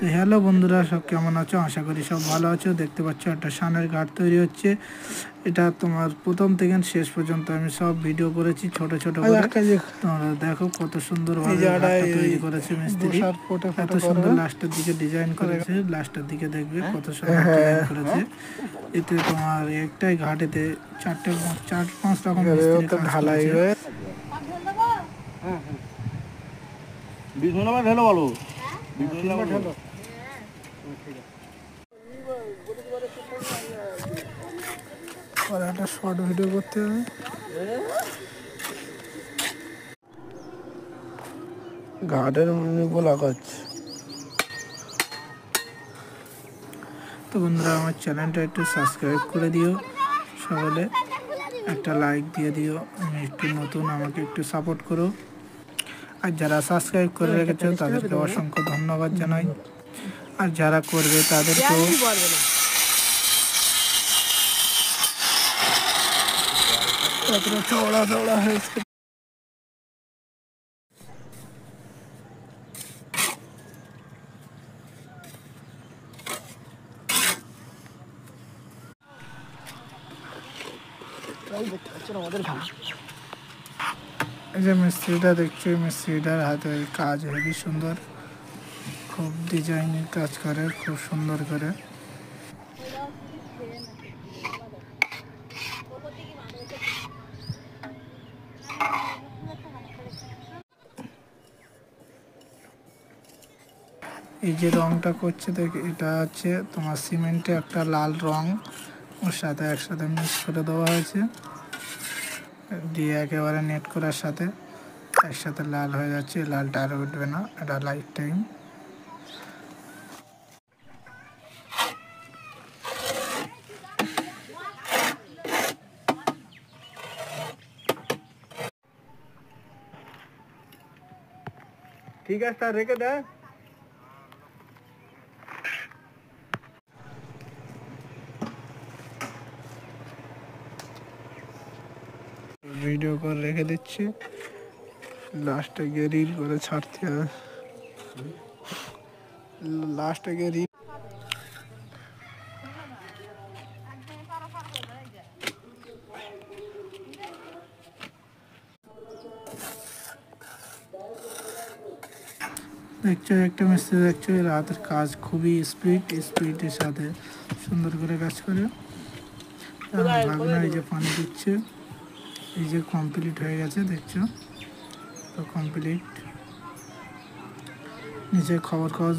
তো হ্যালো বন্ধুরা, সব কেমন আছো? আশা করি সব ভালো আছো। দেখতে পাচ্ছ একটা সানের ঘাট তৈরি হচ্ছে। এটা তোমার প্রথম থেকে শেষ পর্যন্ত আমি সব ভিডিও করেছি ছোট ছোট করে। তোমরা দেখো কত সুন্দর ভাবে ঘাটটা তৈরি করেছে মিস্ত্রি। এত সুন্দর লাস্টের দিকে ডিজাইন করেছে, লাস্টের দিকে দেখবে কত সুন্দর ডিজাইন করেছে। এতে তোমার একটাই ঘাটেতে চার পাঁচ রকম মিস্ত্রি কাজ করেছে। একটা শর্ট ভিডিও করতে হবে। ঘাটের বলা কাজ। তো বন্ধুরা, আমার চ্যানেলটা একটু সাবস্ক্রাইব করে দিও, সকলে একটা লাইক দিয়ে দিও। আমি একটু নতুন, আমাকে একটু সাপোর্ট করো। আর যারা সাবস্ক্রাইব করে রেখেছো তাদেরকে অসংখ্য ধন্যবাদ জানাই। আর যারা করবে তাদেরকেও চওড়া চওড়া হয়েছে। এই যে মিস্ত্রিটা দেখছো, মিস্ত্রিটার হাতে কাজ হেবি সুন্দর, খুব ডিজাইনের কাজ করে, খুব সুন্দর করে। এই যে রংটা করছে দেখ, এটা হচ্ছে তোমার সিমেন্টে একটা লাল রং ওর সাথে একসাথে মিক্স করে দেওয়া হয়েছে, দিয়ে একেবারে নেট করার সাথে একসাথে লাল হয়ে যাচ্ছে। লালটা আর উঠবে না, এটা লাইফ টাইম। ঠিক আছে, তার রেখে দে। ভিডিও করে রেখে দিচ্ছি, লাস্টে গিয়ে রিল করে ছাড়তে হবে। লাস্টে গিয়ে রিল। দেখছো একটা মিস্ত্রি, দেখছো এর হাতের কাজ খুবই স্পিডের সাথে সুন্দর করে কাজ করে। ভাগনা এই যে পানি দিচ্ছে, এই যে কমপ্লিট হয়ে গেছে দেখছো তো, কমপ্লিট। নিচে খবর কাগজ